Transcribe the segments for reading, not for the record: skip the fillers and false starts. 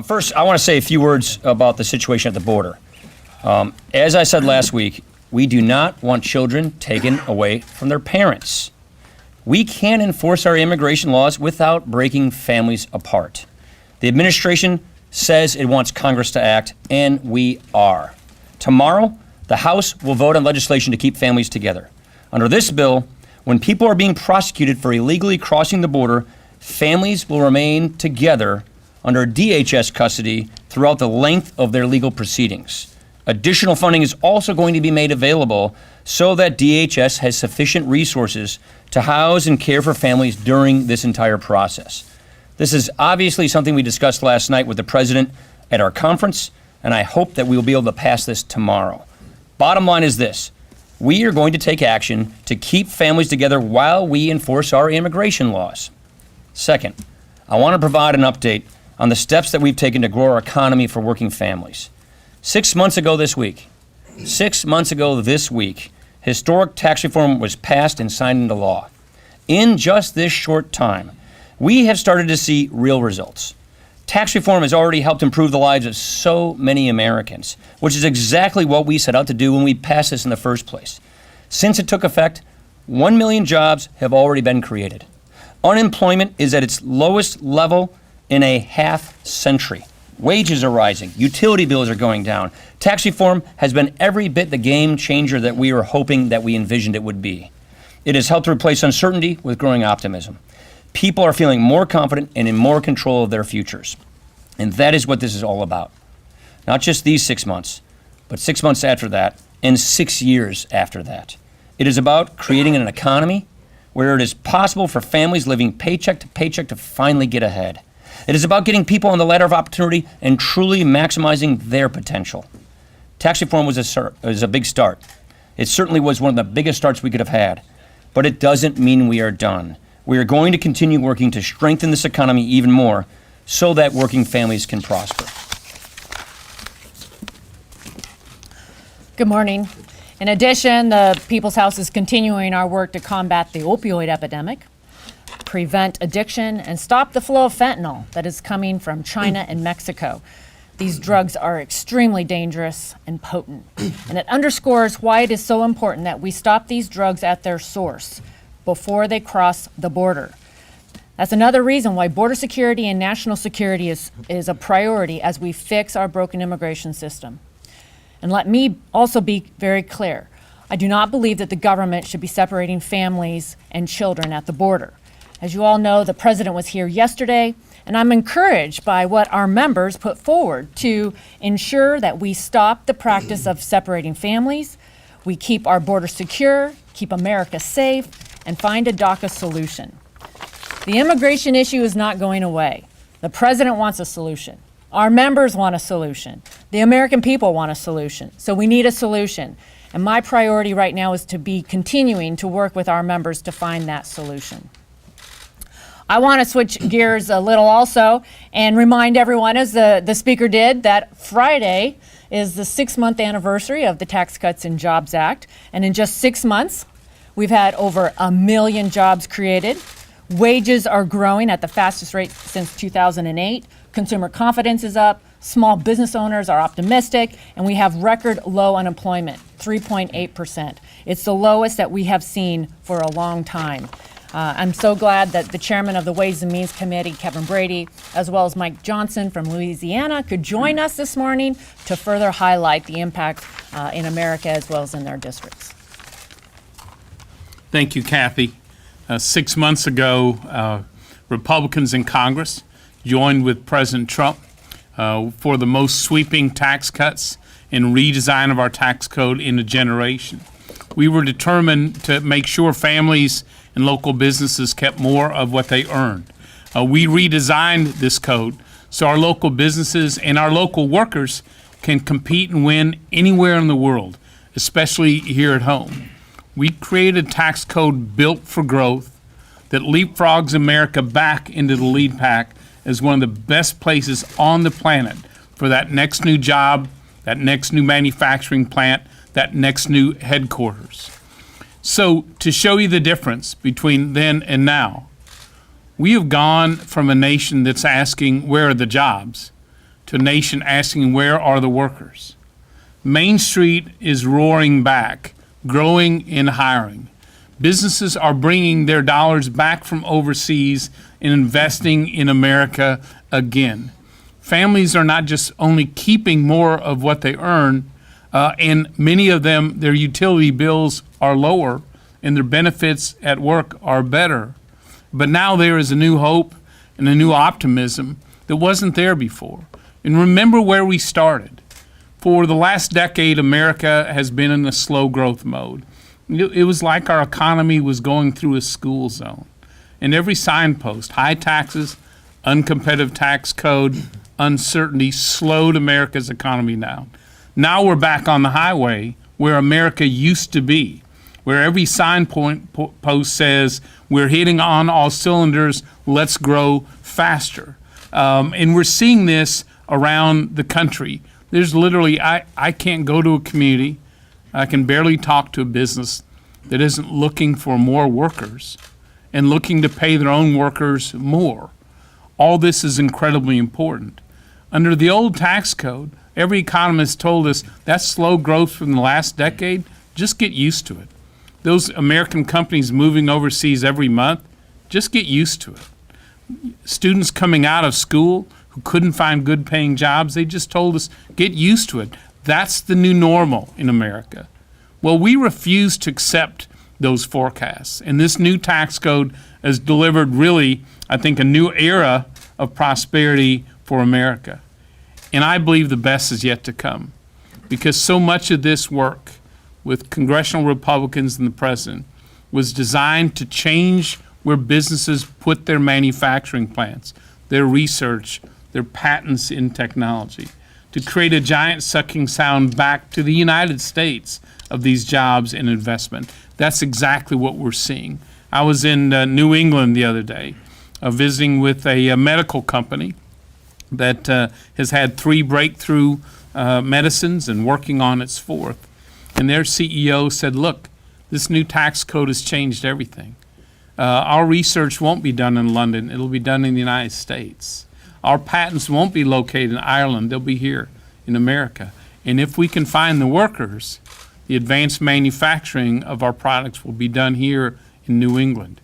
First, I want to say a few words about the situation at the border. As I said last week, we do not want children taken away from their parents. We can't enforce our immigration laws without breaking families apart. The administration says it wants Congress to act, and we are. Tomorrow, the House will vote on legislation to keep families together. Under this bill, when people are being prosecuted for illegally crossing the border, families will remain together under DHS custody throughout the length of their legal proceedings. Additional funding is also going to be made available so that DHS has sufficient resources to house and care for families during this entire process. This is obviously something we discussed last night with the president at our conference, and I hope that we will be able to pass this tomorrow. Bottom line is this: we are going to take action to keep families together while we enforce our immigration laws. Second, I want to provide an update on the steps that we've taken to grow our economy for working families. 6 months ago this week, historic tax reform was passed and signed into law. In just this short time, we have started to see real results. Tax reform has already helped improve the lives of so many Americans, which is exactly what we set out to do when we passed this in the first place. Since it took effect, 1 million jobs have already been created. Unemployment is at its lowest level in a half century. Wages are rising. Utility bills are going down. Tax reform has been every bit the game changer that we were hoping that we envisioned it would be. It has helped replace uncertainty with growing optimism. People are feeling more confident and in more control of their futures. And that is what this is all about. Not just these 6 months, but 6 months after that and 6 years after that. It is about creating an economy where it is possible for families living paycheck to finally get ahead. It is about getting people on the ladder of opportunity and truly maximizing their potential. Tax reform was a big start. It certainly was one of the biggest starts we could have had, but it doesn't mean we are done. We are going to continue working to strengthen this economy even more so that working families can prosper. Good morning. In addition, the People's House is continuing our work to combat the opioid epidemic, prevent addiction, and stop the flow of fentanyl that is coming from China and Mexico. These drugs are extremely dangerous and potent, and it underscores why it is so important that we stop these drugs at their source before they cross the border. That's another reason why border security and national security is a priority as we fix our broken immigration system. And let me also be very clear. I do not believe that the government should be separating families and children at the border. As you all know, the president was here yesterday, and I'm encouraged by what our members put forward to ensure that we stop the practice of separating families, we keep our border secure, keep America safe, and find a DACA solution. The immigration issue is not going away. The president wants a solution. Our members want a solution. The American people want a solution. So we need a solution. And my priority right now is to be continuing to work with our members to find that solution. I want to switch gears a little also and remind everyone, as the speaker did, that Friday is the 6-month anniversary of the Tax Cuts and Jobs Act. And in just 6 months, we've had over 1 million jobs created. Wages are growing at the fastest rate since 2008. Consumer confidence is up. Small business owners are optimistic. And we have record low unemployment, 3.8%. It's the lowest that we have seen for a long time. I'm so glad that the chairman of the Ways and Means Committee, Kevin Brady, as well as Mike Johnson from Louisiana, could join us this morning to further highlight the impact in America as well as in their districts. Thank you, Kathy. 6 months ago, Republicans in Congress joined with President Trump for the most sweeping tax cuts and redesign of our tax code in a generation. We were determined to make sure families and local businesses kept more of what they earned. We redesigned this code so our local businesses and our local workers can compete and win anywhere in the world, especially here at home. We created a tax code built for growth that leapfrogs America back into the lead pack as one of the best places on the planet for that next new job, that next new manufacturing plant, that next new headquarters. So to show you the difference between then and now, we have gone from a nation that's asking, where are the jobs, to a nation asking, where are the workers? Main Street is roaring back, growing and hiring. Businesses are bringing their dollars back from overseas and investing in America again. Families are not just only keeping more of what they earn, and many of them, their utility bills are lower and their benefits at work are better. But now there is a new hope and a new optimism that wasn't there before. And remember where we started. For the last decade, America has been in a slow growth mode. It was like our economy was going through a school zone. And every signpost, high taxes, uncompetitive tax code, uncertainty, slowed America's economy down. Now we're back on the highway where America used to be, where every post says we're hitting on all cylinders, let's grow faster. And we're seeing this around the country. There's literally, I can't go to a community, I can barely talk to a business that isn't looking for more workers and looking to pay their own workers more. All this is incredibly important. Under the old tax code, every economist told us that slow growth from the last decade, just get used to it. Those American companies moving overseas every month, just get used to it. Students coming out of school who couldn't find good paying jobs, they just told us, get used to it. That's the new normal in America. Well, we refuse to accept those forecasts. And this new tax code has delivered really, I think, a new era of prosperity for America. And I believe the best is yet to come, because so much of this work with congressional Republicans and the president was designed to change where businesses put their manufacturing plants, their research, their patents in technology, to create a giant sucking sound back to the United States of these jobs and investment. That's exactly what we're seeing. I was in New England the other day, visiting with a medical company that has had 3 breakthrough medicines and working on its 4th. And their CEO said, look, this new tax code has changed everything. Our research won't be done in London, it'll be done in the United States. Our patents won't be located in Ireland, they'll be here in America. And if we can find the workers, the advanced manufacturing of our products will be done here in New England.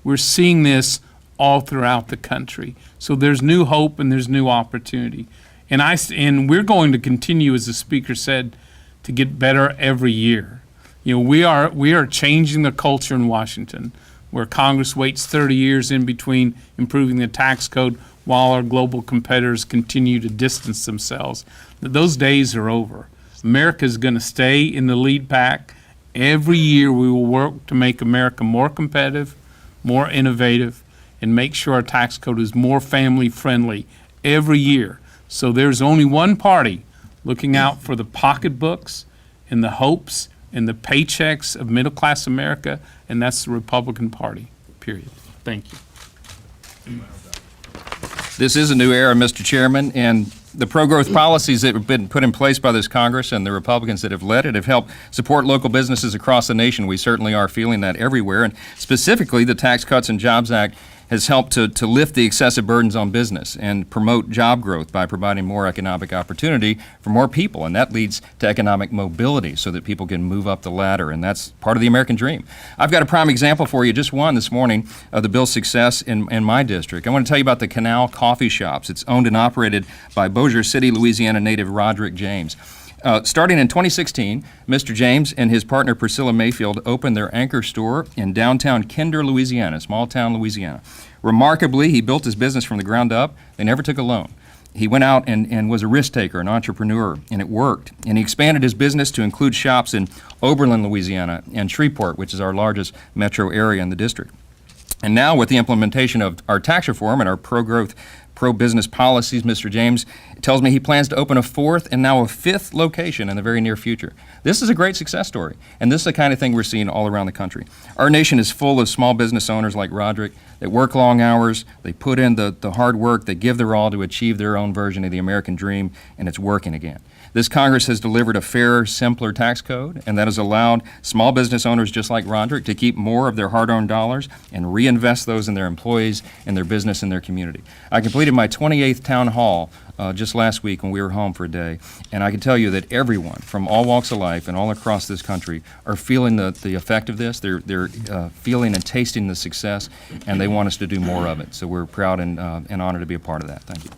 We're seeing this all throughout the country. So there's new hope and there's new opportunity. And we're going to continue, as the speaker said, to get better every year. You know, we are changing the culture in Washington, where Congress waits 30 years in between improving the tax code while our global competitors continue to distance themselves. Those days are over. America is going to stay in the lead pack. Every year we will work to make America more competitive, more innovative, and make sure our tax code is more family friendly every year. So there's only one party looking out for the pocketbooks and the hopes and the paychecks of middle class America, and that's the Republican Party, period. Thank you. This is a new era, Mr. Chairman, and the pro-growth policies that have been put in place by this Congress and the Republicans that have led it have helped support local businesses across the nation. We certainly are feeling that everywhere, and specifically the Tax Cuts and Jobs Act has helped to lift the excessive burdens on business and promote job growth by providing more economic opportunity for more people, and that leads to economic mobility so that people can move up the ladder, and that's part of the American dream. I've got a prime example for you, just one this morning, of the bill's success in my district. I want to tell you about the Canal Coffee Shops. It's owned and operated by Bossier City, Louisiana native Roderick James. Starting in 2016, Mr. James and his partner Priscilla Mayfield opened their anchor store in downtown Kinder, Louisiana, small town Louisiana. Remarkably, he built his business from the ground up. They never took a loan. He went out and was a risk taker, an entrepreneur, and it worked. And he expanded his business to include shops in Oberlin, Louisiana, and Shreveport, which is our largest metro area in the district. And now with the implementation of our tax reform and our pro-growth, pro-business policies, Mr. James tells me he plans to open a 4th and now a 5th location in the very near future. This is a great success story, and this is the kind of thing we're seeing all around the country. Our nation is full of small business owners like Roderick that work long hours, they put in the hard work, they give their all to achieve their own version of the American dream, and it's working again. This Congress has delivered a fairer, simpler tax code, and that has allowed small business owners just like Roderick to keep more of their hard-earned dollars and reinvest those in their employees and their business and their community. I completed my 28th town hall just last week when we were home for a day. And I can tell you that everyone from all walks of life and all across this country are feeling the effect of this. They're feeling and tasting the success, and they want us to do more of it. So we're proud and honored to be a part of that. Thank you.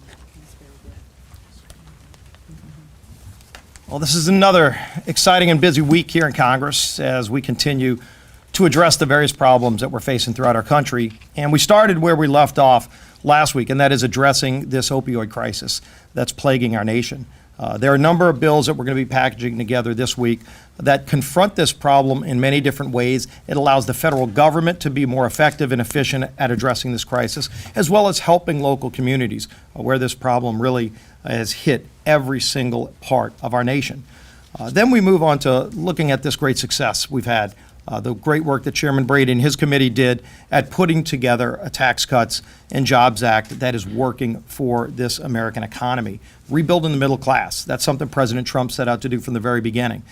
Well, this is another exciting and busy week here in Congress as we continue to address the various problems that we're facing throughout our country. And we started where we left off last week, and that is addressing this opioid crisis that's plaguing our nation. There are a number of bills that we're going to be packaging together this week that confront this problem in many different ways. It allows the federal government to be more effective and efficient at addressing this crisis, as well as helping local communities where this problem really has hit every single part of our nation. Then we move on to looking at this great success we've had, the great work that Chairman Brady and his committee did at putting together a Tax Cuts and Jobs Act that is working for this American economy. Rebuilding the middle class, that's something President Trump set out to do from the very beginning.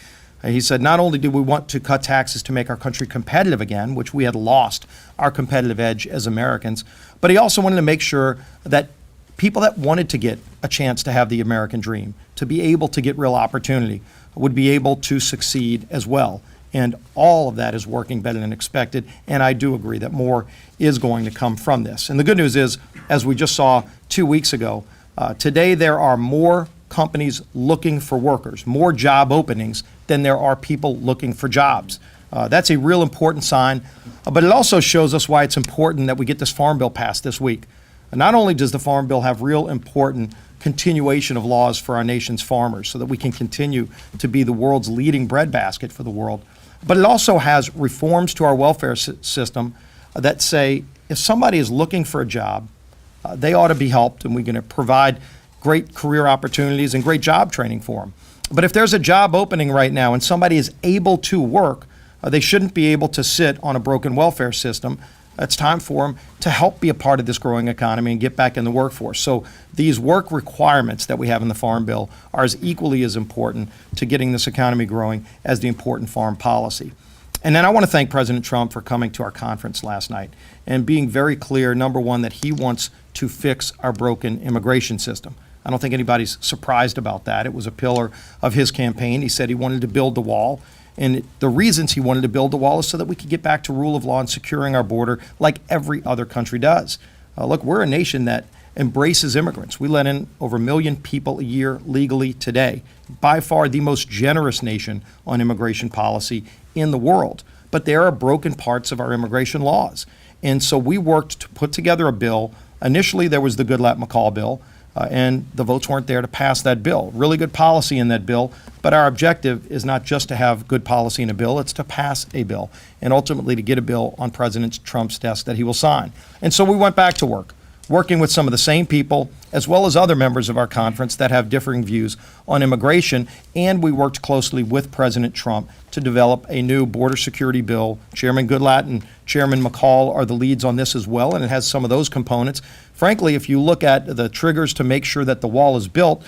He said not only do we want to cut taxes to make our country competitive again, which we had lost our competitive edge as Americans, but he also wanted to make sure that people that wanted to get a chance to have the American dream, to be able to get real opportunity, would be able to succeed as well. And all of that is working better than expected, and I do agree that more is going to come from this. And the good news is, as we just saw 2 weeks ago, today there are more companies looking for workers, more job openings than there are people looking for jobs. That's a real important sign, but it also shows us why it's important that we get this Farm Bill passed this week. Not only does the Farm Bill have real important continuation of laws for our nation's farmers so that we can continue to be the world's leading breadbasket for the world, but it also has reforms to our welfare system that say if somebody is looking for a job, they ought to be helped, and we're going to provide great career opportunities and great job training for them. But if there's a job opening right now and somebody is able to work, they shouldn't be able to sit on a broken welfare system. It's time for them to help be a part of this growing economy and get back in the workforce. So these work requirements that we have in the Farm Bill are as equally as important to getting this economy growing as the important farm policy. And then I want to thank President Trump for coming to our conference last night and being very clear, number one, that he wants to fix our broken immigration system. I don't think anybody's surprised about that. It was a pillar of his campaign. He said he wanted to build the wall. And the reasons he wanted to build the wall is so that we could get back to rule of law and securing our border like every other country does. Look, we're a nation that embraces immigrants. We let in over 1 million people a year legally today. By far the most generous nation on immigration policy in the world. But there are broken parts of our immigration laws. And so we worked to put together a bill. Initially, there was the Goodlatte-McCall bill. And the votes weren't there to pass that bill. Really good policy in that bill, but our objective is not just to have good policy in a bill, it's to pass a bill, and ultimately to get a bill on President Trump's desk that he will sign. And so we went back to work, working with some of the same people, as well as other members of our conference that have differing views on immigration, and we worked closely with President Trump to develop a new border security bill. Chairman Goodlatte and Chairman McCall are the leads on this as well, and it has some of those components. Frankly, if you look at the triggers to make sure that the wall is built,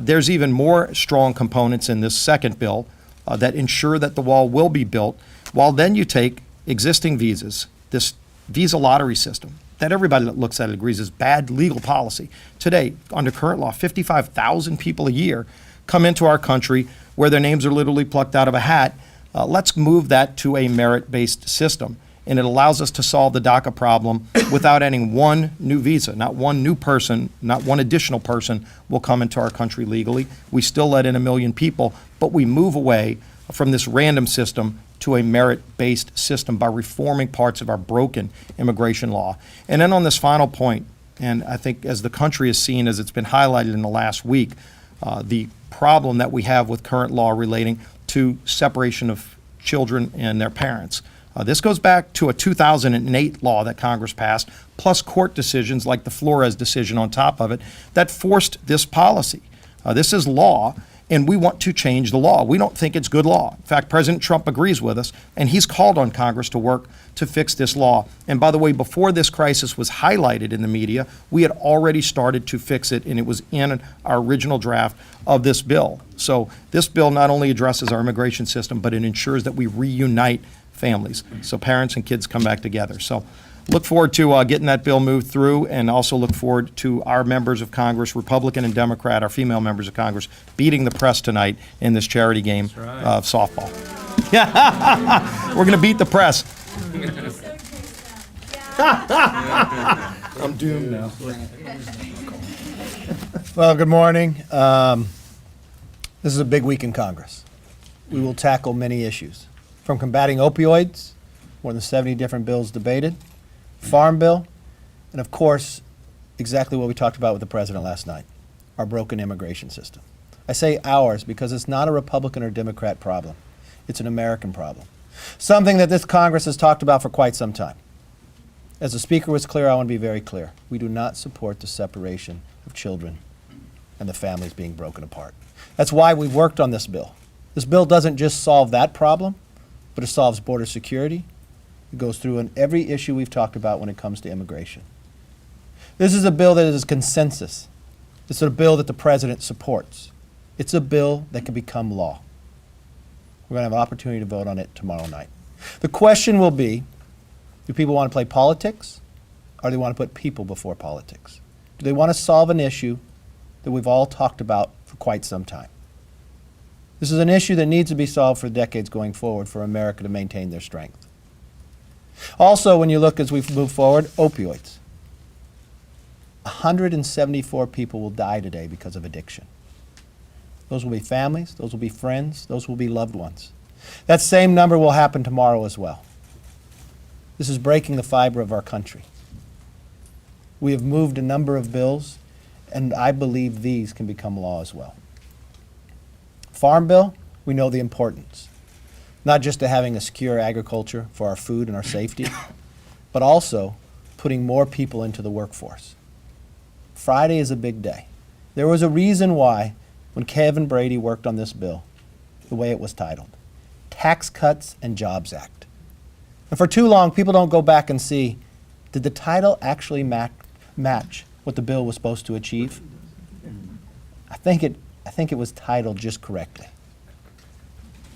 there's even more strong components in this second bill that ensure that the wall will be built, while then you take existing visas, this visa lottery system, that everybody that looks at it agrees is bad legal policy. Today, under current law, 55,000 people a year come into our country where their names are literally plucked out of a hat. Let's move that to a merit-based system. And it allows us to solve the DACA problem without adding one new visa. Not one new person, not one additional person will come into our country legally. We still let in 1 million people, but we move away from this random system to a merit-based system by reforming parts of our broken immigration law. And then on this final point, and I think as the country has seen, as it's been highlighted in the last week, the problem that we have with current law relating to separation of children and their parents. This goes back to a 2008 law that Congress passed, plus court decisions like the Flores decision on top of it, that forced this policy. This is law, and we want to change the law. We don't think it's good law. In fact, President Trump agrees with us, and he's called on Congress to work to fix this law. And by the way, before this crisis was highlighted in the media, we had already started to fix it, and it was in our original draft of this bill. So this bill not only addresses our immigration system, but it ensures that we reunite families, so parents and kids come back together. So look forward to getting that bill moved through, and also look forward to our members of Congress, Republican and Democrat, our female members of Congress, beating the press tonight in this charity game of softball. Yeah, we're going to beat the press. I'm doomed now. Well, good morning. This is a big week in Congress. We will tackle many issues, from combating opioids, more than 70 different bills debated, Farm Bill, and of course, exactly what we talked about with the president last night, our broken immigration system. I say ours because it's not a Republican or Democrat problem. It's an American problem. Something that this Congress has talked about for quite some time. As the Speaker was clear, I want to be very clear. We do not support the separation of children and the families being broken apart. That's why we've worked on this bill. This bill doesn't just solve that problem, but it solves border security. It goes through in every issue we've talked about when it comes to immigration. This is a bill that is consensus. It's a bill that the president supports. It's a bill that can become law. We're going to have an opportunity to vote on it tomorrow night. The question will be, do people want to play politics, or do they want to put people before politics? Do they want to solve an issue that we've all talked about for quite some time? This is an issue that needs to be solved for decades going forward for America to maintain their strength. Also, when you look as we move forward, opioids. 174 people will die today because of addiction. Those will be families, those will be friends, those will be loved ones. That same number will happen tomorrow as well. This is breaking the fiber of our country. We have moved a number of bills, and I believe these can become law as well. Farm Bill, we know the importance, not just to having a secure agriculture for our food and our safety, but also putting more people into the workforce. Friday is a big day. There was a reason why, when Kevin Brady worked on this bill, the way it was titled, Tax Cuts and Jobs Act. And for too long, people don't go back and see, did the title actually match what the bill was supposed to achieve? I think it was titled just correctly.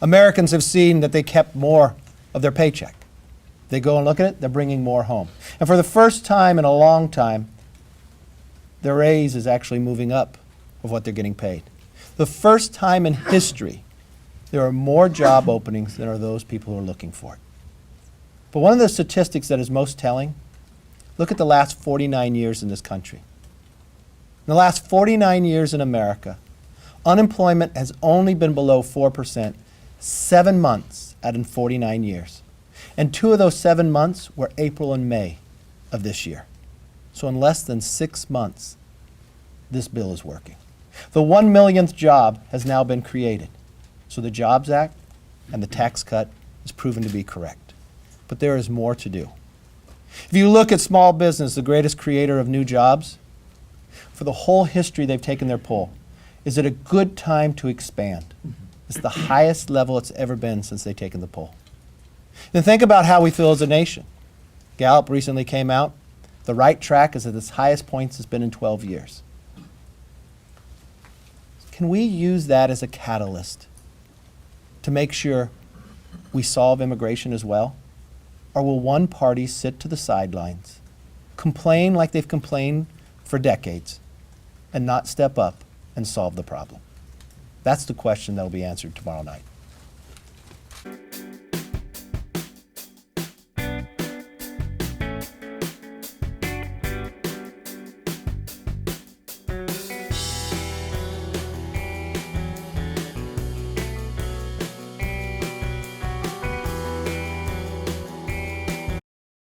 Americans have seen that they kept more of their paycheck. They go and look at it, they're bringing more home. And for the first time in a long time, their raise is actually moving up of what they're getting paid. The first time in history, there are more job openings than are those people who are looking for it. But one of the statistics that is most telling, look at the last 49 years in this country. In the last 49 years in America, unemployment has only been below 4%, 7 months out of 49 years. And 2 of those 7 months were April and May of this year. So in less than 6 months, this bill is working. The 1 millionth job has now been created. So the Jobs Act and the tax cut is proven to be correct. But there is more to do. If you look at small business, the greatest creator of new jobs, for the whole history they've taken their poll, is it a good time to expand? It's the highest level it's ever been since they've taken the poll. Then think about how we feel as a nation. Gallup recently came out. The right track is at its highest points it's been in 12 years. Can we use that as a catalyst to make sure we solve immigration as well? Or will one party sit to the sidelines, complain like they've complained for decades, and not step up and solve the problem? That's the question that will be answered tomorrow night.